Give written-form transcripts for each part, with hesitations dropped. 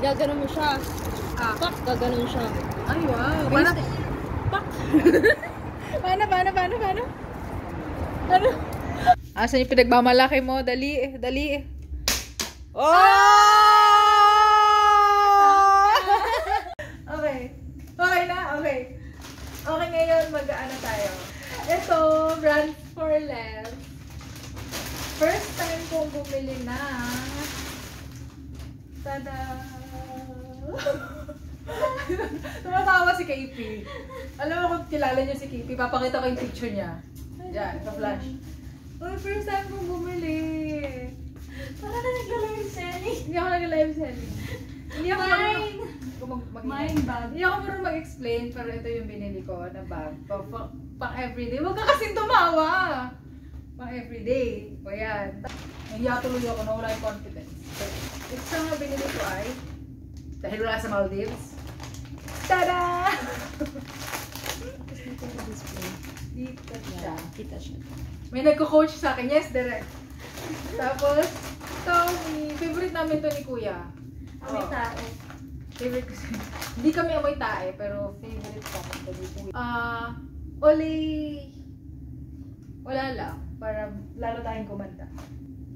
Gaganon mo siya. Pak, gaganon siya. Ay, wow. Paano? Pak. Paano? Ano? Asan yung pinagmamalaki mo? Dali. Oh! Okay. Okay na? Okay. Okay, ngayon mag-ano tayo. Ito, Brands for Less. First time kong bumili na. Tada! Tumatawa si KP. Alam mo kung kilala niyo si KP, papakita ko yung picture niya. Diyan, pa-flash. Oh, first time kong bumili. Baka na nagla-live selling. Hindi ako nag-live selling. Hindi ako Mine bag. Hindi ako marunong mag-explain, pero ito yung binili ko na bag. Pang everyday. Huwag ka kasing tumawa! Pang everyday. O yan. Nahiya tuloy ako, nawala yung confidence. Ito nga binili ko ay, dahil wala sa Maldives. Tada! Dito siya. Kita siya. May nagko-coach sa akin. Yes, direct. Tapos, ito, favorite namin to ni Kuya. Amoy tae. Favorite kasi. Hindi kami amoy tae, pero favorite ko ito ni Kuya. Oli. Wala lang. Para lalo tayong kumanta.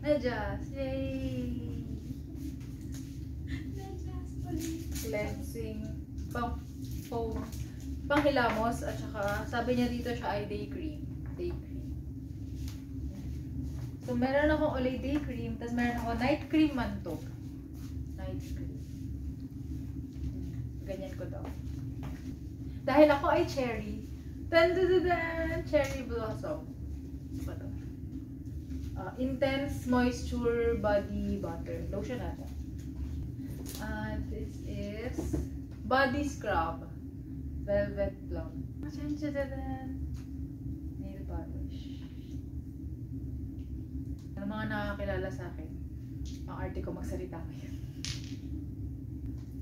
Adjust. Yay! Cleansing. Panghilamos. At saka, sabi niya dito siya ay day cream. So, meron akong Olay Day Cream, tapos meron ako night cream man to. Night cream. Ganyan ko daw. Dahil ako ay cherry. Cherry blossom. Ano to? Intense Moisture Body Butter. Lotion natin. This is Body Scrub. Velvet Plum. Nail polish. Ang mga nakakilala sa akin, ang arte ko magsalita ngayon.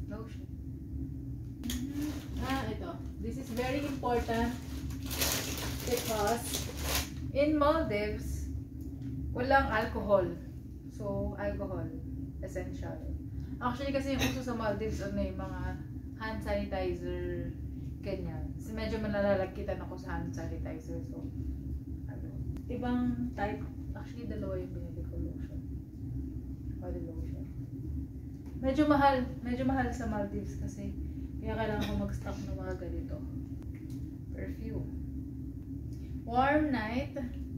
Lotion. Ito. This is very important because in Maldives, walang alcohol. So, alcohol. Essential. Actually, kasi yung uso sa Maldives, yung mga hand sanitizer, ganyan. So, medyo manlalagkitan ako sa hand sanitizer. So, ibang type. Actually, dalawa yung binili ko lotion. Body lotion. Medyo mahal sa Maldives kasi kaya kailangan ko mag-stock ng mga ganito. Perfume. Warm Night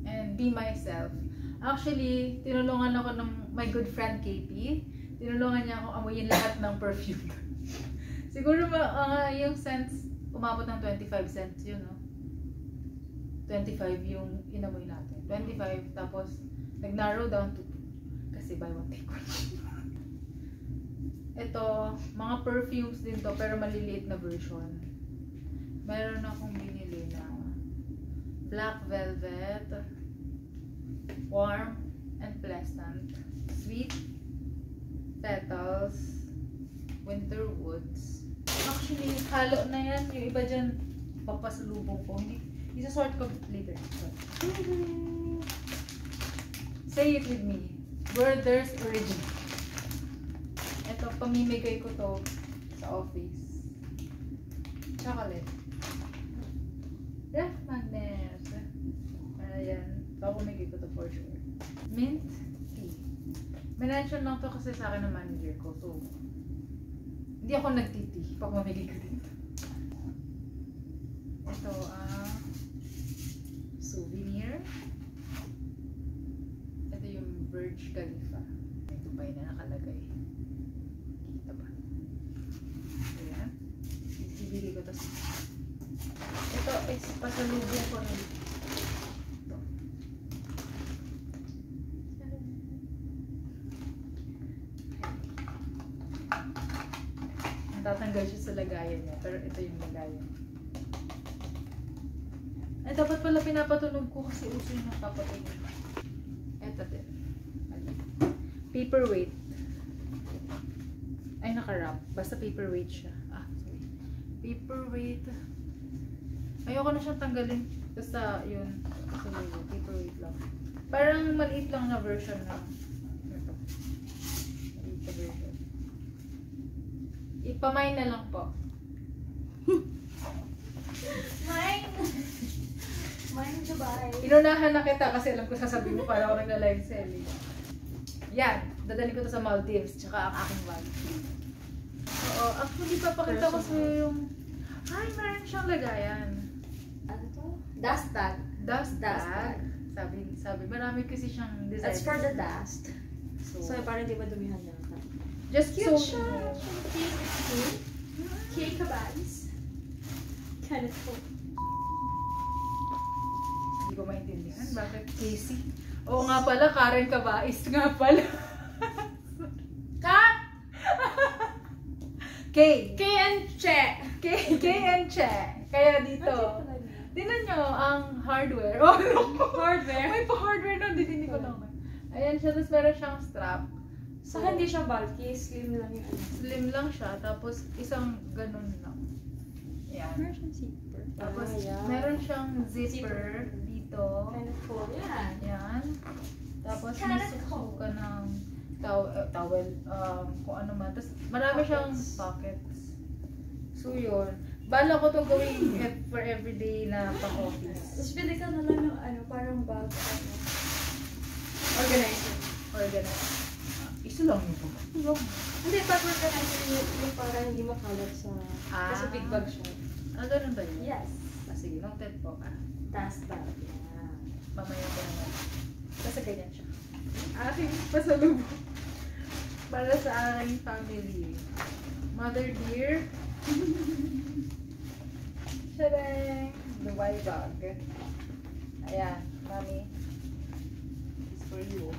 and Be Myself. Actually, tinulungan ako ng my good friend KP. Tinulungan niya ako amuyin lahat ng perfume. Siguro yung scents umabot ng 25 cents yun, no? 25 yung inamoy natin. 25, tapos nag-narrow down to 2. Kasi buy one take one. Ito, mga perfumes din to, pero maliliit na version. Meron akong binili na Black Velvet, Warm and Pleasant, Sweet Petals, Winter Woods. Actually, halo na yan. Yung iba dyan, papasalubong ko. Hindi sa sort ko later. Say it with me. Werther's Original. Ito, pamimigay ko to sa office. Chocolate. Ref magnet. Ayan. Pamimigay ko to for sure. Mint tea. Mention lang to kasi sa akin ng manager ko. So, hindi ako nagtiti pag mamigay ko dito. Ito, souvenir. Ito yung Burj Khalifa. May Dubai na nakalagay. Kita ba? Ayan. Bibili ko to. Ito is pasalubong ko na dito. Tatanggal siya sa lagayan niya. Pero ito yung lagayan. Ay, dapat pala pinapatunog ko kasi uso yung napapatunog. Ito din. Paperweight. Ay, nakarap. Basta paperweight siya. Sorry. Paperweight. Ayoko na siyang tanggalin. Basta, yun. Paperweight lang. Parang maliit lang na version na. Ito. Maliit na version. Ipamine na lang po. Mine! Mine Dubai. Inunahan na kita kasi alam ko sasabihin mo para ako nagla-live selling. Yan. Dadali ko to sa Maldives. Tsaka ang aking bag. Oo. Actually, papakita ko sa'yo yung... Ay, meron siyang lagayan. Ano to? Dust bag. Dust Dust bag. bag. Sabi, marami kasi siyang design. That's for the dust. So, So, parang di ba dumihan na ka? just Cute so siya. It's cute. Cake bags. Kind of cool. Hindi ko maintindihan. Bakit Casey? Oo nga pala, Karen Cabais nga pala. Cut! K. K and Che. K and Che. Kaya dito. Tingnan nyo ang hardware. Oh, no. Hardware. May pa-hardware nun. Hindi ko lang. Ayan siya. Tapos meron siyang strap. So, hindi siya bulky. Slim lang yung ano. Slim lang siya. Tapos isang ganun lang. Ayan. Meron siyang zipper. Tapos yeah. meron siyang zipper dito. Kind of cool. Yan. Ayan. Tapos Kinda may cool. suka ng towel. Kung ano man. Tapos marami siyang pockets. So yun. Bala ko to gawin for everyday na pang-office. Tapos pili ka na lang yung ano, parang bag. Organizer. Organize. Isa lang yun. Hindi, pag organizer yung parang hindi makalat sa... Kasi big bag siya. Ganun ba yun? Yes. Sige, noted po ka. Dust bag. Yeah. Mamaya ko naman. Kasi ganyan siya. Aking pasalubong. Para sa aking family. Mother dear. Tadang! The white bag. Ayan, mami. It's for you.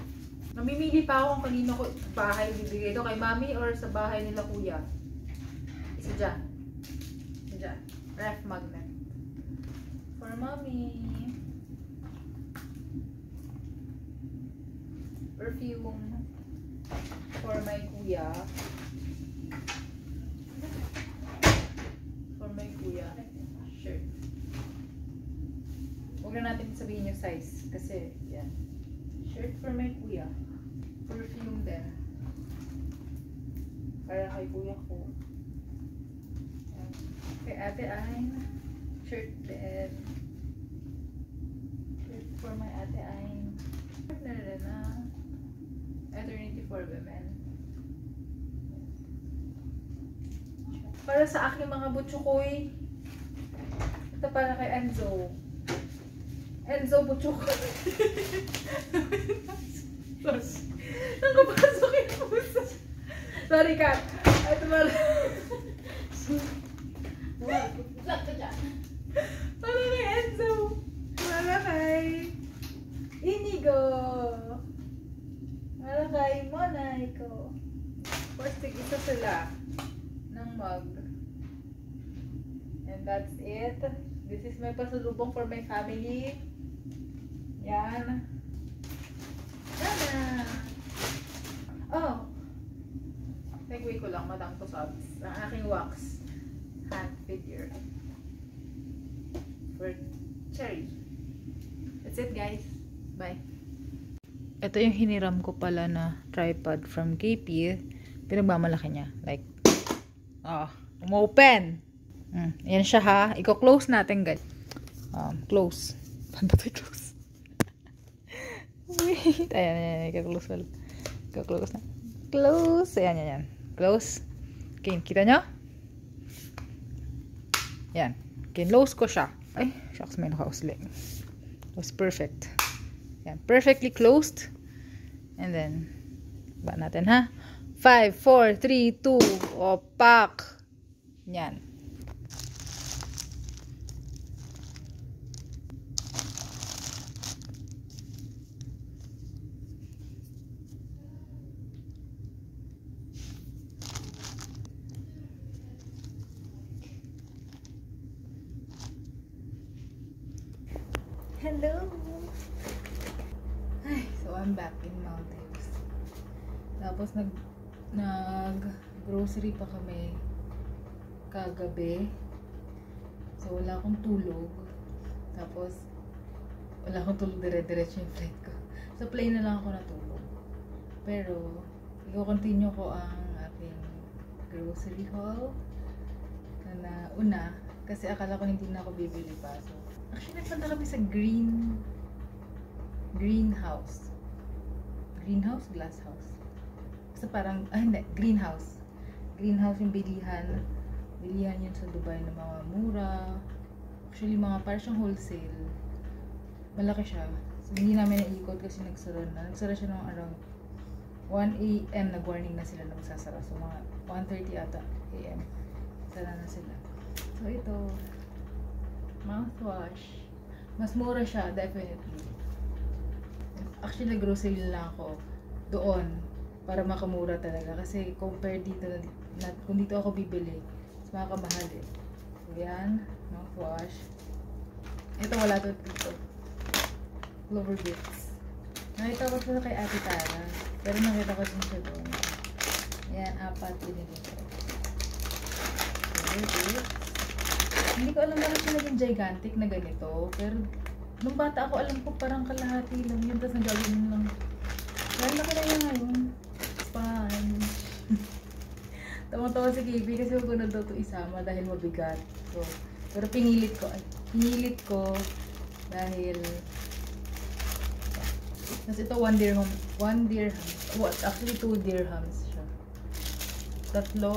Namimili pa ako kung kanino ko bahay bibigay ito. Kay mami or sa bahay nila kuya. Isa dyan. Isa dyan. Ref magnet. For mommy. Perfume. For my kuya. For my kuya. Shirt. Huwag na natin sabihin yung size. Kasi, yan. Shirt for my kuya. Perfume din. Para kay kuya ko. Yan. Kay ate Ayn. Shirt din. Shirt for my ate Ayn. Shirt na rin na. Eternity for women. Para sa aking mga butsukoy. Ito para kay Enzo. Enzo butsukoy. Nakapasok yung puso. Sorry, Kat. Ito para. Para kay Enzo. Para kay Inigo. Para kay Monaiko. First, isa sila ng mug. And that's it. This is my pasalubong for my family. Yan. Tana! Oh! Segway ko lang, Madam Tusabs. Ang aking wax hand figure. For Cherry. That's it, guys. Bye. Ito yung hiniram ko pala na tripod from KP. Pinagmamalaki niya. Like, umopen. Yan siya ha. Iko-close natin, guys. Close. Paano ba ito close? Wait. Ayan. Iko-close pala. Iko-close na. Close. Ayan. Close. Okay, kita nyo? Yan. Close ko siya. Ay, shucks, may nakausli. It was perfect. Yan. Perfectly closed. And then, ba natin ha? 5, 4, 3, 2, opak. Yan. Hello! Ay, so I'm back in Maldives. Tapos nag-grocery pa kami kagabi. So wala akong tulog. Tapos wala akong tulog, dire-diretso yung flight ko. So plane na lang ako natulog. Pero i-continue ko ang aking grocery haul na una kasi akala ko hindi na ako bibili pa. So, actually nagpunta kami sa greenhouse. Greenhouse? Glass house. Basta parang, hindi, greenhouse. Greenhouse yung bilihan. Bilihan yun sa Dubai na mga mura. Actually, mga parang siyang wholesale. Malaki siya. So, hindi namin naikot kasi nagsara na. Nagsara siya ng around 1 AM. Nag-warning na sila na magsasara. So, mga 1:30 ata AM. Sara na sila. So, ito. Mouthwash. Mas mura siya, definitely. Actually, nag-grocery lang ako doon para makamura talaga. Kasi compare dito, kung dito ako bibili, mas makakamahal eh. So, yan. Mouthwash. Ito, wala to dito. Clover Bits. Nakita ko ito kay Ate Tara. Pero nakita ko din siya doon. Yan, 4 binili ko. Clover Bits. Hindi ko alam bakit siya naging gigantic na ganito. Pero, nung bata ako, alam ko parang kalahati lang yun. Tapos nagagawin lang. Kaya laki na yun ngayon. Fine. Tama-tawa si KB kasi huwag ko na daw ito isama dahil mabigat. So, pero pinilit ko dahil kasi ito 1 dirham. 1 dirham. What? Actually 2 dirhams siya. Tatlo.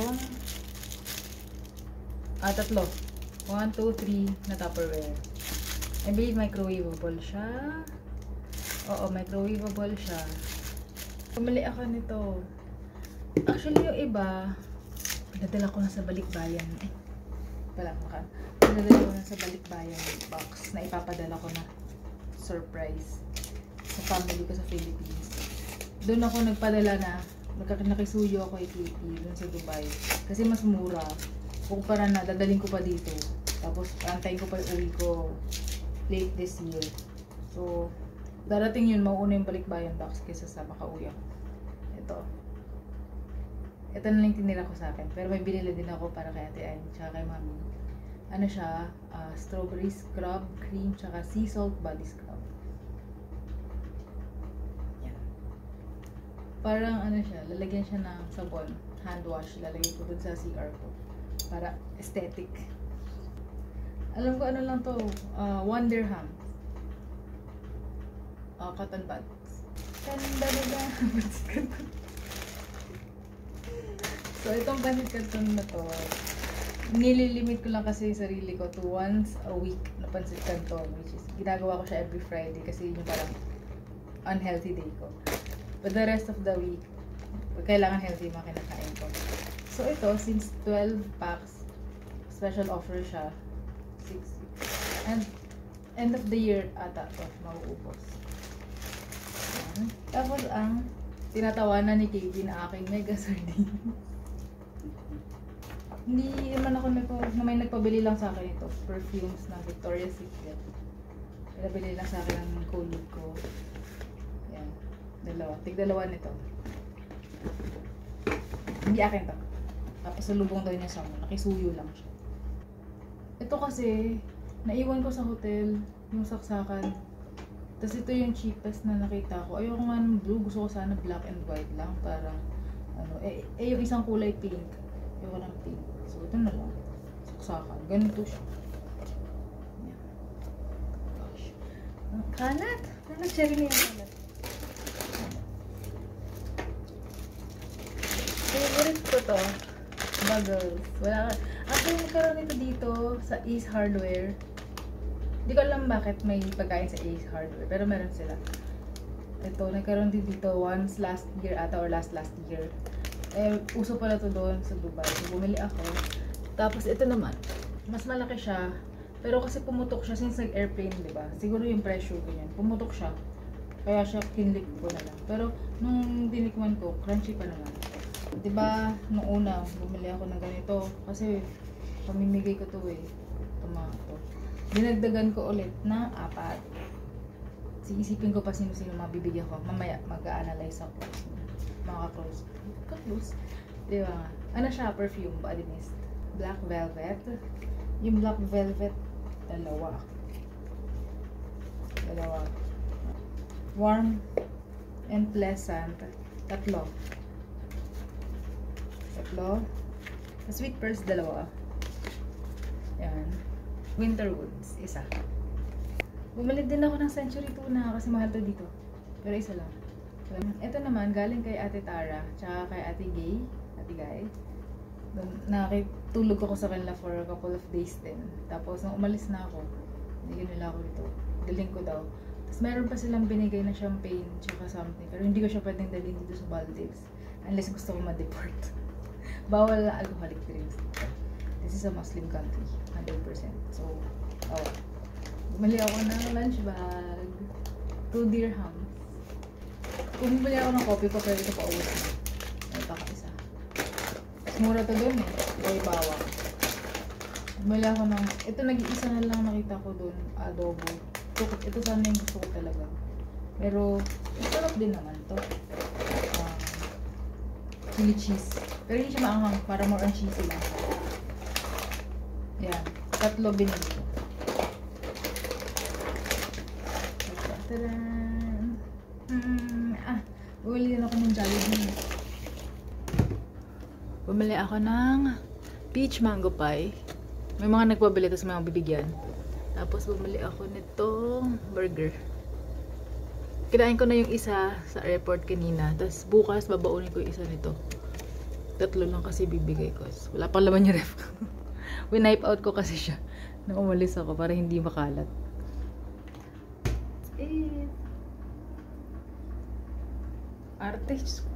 1, 2, 3 na Tupperware. I believe microwavable siya. Oo, microwavable siya. Pumili ako nito. Actually, yung iba, pinadala ko na sa balikbayan. Pinadala ko na sa balikbayan box na ipapadala ko na surprise sa family ko sa Philippines. Doon ako nagpadala na, nakisuyo ako kay Katie doon sa Dubai. Kasi mas mura. Kumpara na, dadaling ko pa dito. Tapos, antayin ko pa yung uwi ko late this year. So, darating yun, mauuna yung balikbayan box kaysa sa makauwi ako. Ito na lang tinira ko sa akin. Pero may binili din ako para kay Ate Ann, tsaka kay Mami. Ano siya? Strawberry scrub cream, tsaka sea salt body scrub. Yan. Parang ano siya, lalagyan siya ng sabon. Hand wash. Lalagyan ko dun sa CR ko. Para aesthetic. Alam ko ano lang to, 1 dirham. Cotton buds. So, itong pansit canton na to, nililimit ko lang kasi yung sarili ko to once a week na pansit canton, which is, ginagawa ko siya every Friday kasi yun yung parang unhealthy day ko. But the rest of the week, kailangan healthy yung mga kinakain ko. So, ito, since 12 packs, special offer siya, 6. And, end of the year ata to, mauubos. Yan. Tapos, ang tinatawanan ni KB na aking mega sardine. Hindi naman ako may nagpabili lang sa akin ito, perfumes na Victoria's Secret. Pinabili lang sa akin ng colleague ko. Yan, tig-dalawa nito. Hindi akin to. Tapos salubong daw niya sa akin, nakisuyo lang siya. Ito kasi, naiwan ko sa hotel, yung saksakan. Tapos ito yung cheapest na nakita ko. Ayoko nga ng blue, gusto ko sana black and white lang. Parang, yung isang kulay pink. Ayoko ng pink. So, ito na lang. Saksakan. Ganito siya. Yan. Gosh. Kalat! Nag-share niya yung kalat. Favorite ko to. Buggles. Actually, nagkaroon nito dito sa Ace Hardware. Hindi ko alam bakit may pagkain sa Ace Hardware. Pero meron sila. Ito, nagkaroon din dito once last year ata or last year. Uso pala to doon sa Dubai. So, bumili ako. Tapos, ito naman. Mas malaki siya. Pero kasi pumutok siya since nag-airplane, diba? Siguro yung presyo ganyan. Pumutok siya. Kaya siya kinlik ko na lang. Pero, nung dinikman ko, crunchy pa naman. Diba, nung una, bumili ako ng ganito. Kasi, pamimigay ko to eh. Tomato. Dinagdagan ko ulit ng 4. Siisipin ko pa sino-sino mabibigyan ko. Mamaya, mag-a-analyze ako. Mga ka-close. Diba? Ano siya? Perfume, body mist. Black velvet. Yung black velvet, dalawa. Warm and pleasant. 3. Sa Sweet Pearls, dalawa. Yan. Winterwoods, isa. Bumili din ako ng Century Tuna kasi mahal to dito. Pero isa lang. Ito naman, galing kay Ate Tara, tsaka kay Ate Gay, Ate Guy. Nakitulog ako sa kanila for a couple of days din. Tapos, nung umalis na ako, hindi nila ako ito. Daling ko daw. Tapos, meron pa silang binigay na champagne, tsaka something. Pero hindi ko siya pwedeng dalhin dito sa Maldives. Unless gusto ko ma-deport. Bawal na alcoholic drinks. This is a Muslim country, 100%. So, bumili ako ng lunch bag. 2 dirhams. Kung bumili ako ng coffee ko, pwede ito pa uwi na. Ito ka isa. Mura to doon eh. May bawang. Bumili ako ng, ito nag-iisa na lang nakita ko doon, adobo. Ito sana yung gusto ko talaga. Pero, sarap din naman to. Chili cheese. Pero hindi siya maanghang, para more on cheesy lang. Yan. 3 binili ko. Tadaan! Bumili din ako ng Jollibee. Bumili ako ng peach mango pie. May mga nagpabili, tapos may mga bibigyan. Tapos bumili ako nitong burger. Kinain ko na yung isa sa airport kanina. Tapos bukas babaunin ko yung isa nito. 3 lang kasi bibigay ko. Wala pang laman yung ref. Winipe out ko kasi siya nung umalis ako para hindi makalat. Artist.